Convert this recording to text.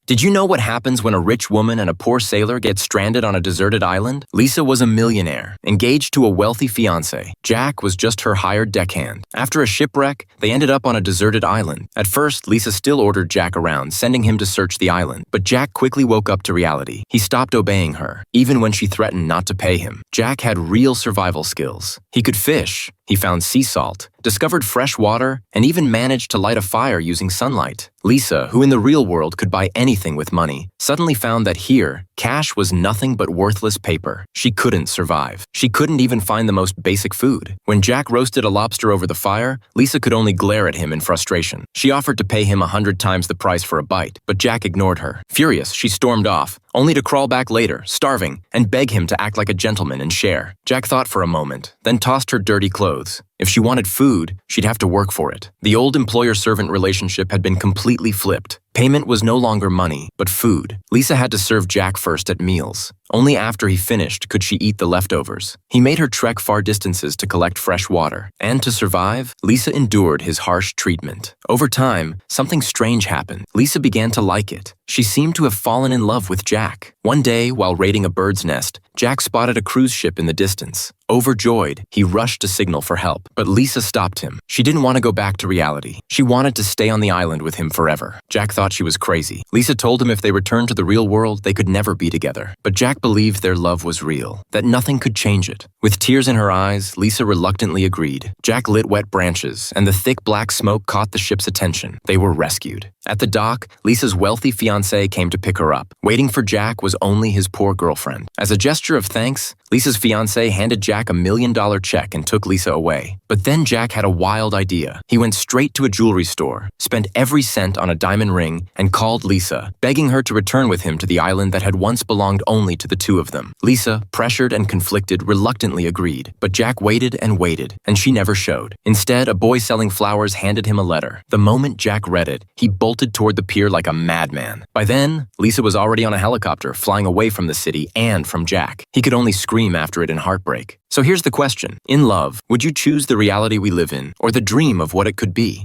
Did you know what happens when a rich woman and a poor sailor get stranded on a deserted island? Lisa was a millionaire, engaged to a wealthy fiancé. Jack was just her hired deckhand. After a shipwreck, they ended up on a deserted island. At first, Lisa still ordered Jack around, sending him to search the island. But Jack quickly woke up to reality. He stopped obeying her, even when she threatened not to pay him. Jack had real survival skills. He could fish, he found sea salt, discovered fresh water, and even managed to light a fire using sunlight. Lisa, who in the real world could buy anything with money, suddenly found that here, cash was nothing but worthless paper. She couldn't survive. She couldn't even find the most basic food. When Jack roasted a lobster over the fire, Lisa could only glare at him in frustration. She offered to pay him 100 times the price for a bite, but Jack ignored her. Furious, she stormed off, only to crawl back later, starving, and beg him to act like a gentleman and share. Jack thought for a moment, then tossed her dirty clothes. If she wanted food, she'd have to work for it. The old employer-servant relationship had been completely flipped. Payment was no longer money, but food. Lisa had to serve Jack first at meals. Only after he finished could she eat the leftovers. He made her trek far distances to collect fresh water. And to survive, Lisa endured his harsh treatment. Over time, something strange happened. Lisa began to like it. She seemed to have fallen in love with Jack. One day, while raiding a bird's nest, Jack spotted a cruise ship in the distance. Overjoyed, he rushed to signal for help, but Lisa stopped him. She didn't want to go back to reality. She wanted to stay on the island with him forever. Jack thought she was crazy. Lisa told him if they returned to the real world, they could never be together. But Jack believed their love was real, that nothing could change it. With tears in her eyes, Lisa reluctantly agreed. Jack lit wet branches, and the thick black smoke caught the ship's attention. They were rescued. At the dock, Lisa's wealthy fiancé came to pick her up. Waiting for Jack was only his poor girlfriend. As a gesture of thanks, Lisa's fiancé handed Jack $1 million check and took Lisa away. But then Jack had a wild idea. He went straight to a jewelry store, spent every cent on a diamond ring, and called Lisa, begging her to return with him to the island that had once belonged only to the two of them. Lisa, pressured and conflicted, reluctantly agreed. But Jack waited, and she never showed. Instead, a boy selling flowers handed him a letter. The moment Jack read it, he bolted toward the pier like a madman. By then, Lisa was already on a helicopter, flying away from the city and from Jack. He could only scream after it in heartbreak. So here's the question. In love, would you choose the reality we live in, or the dream of what it could be?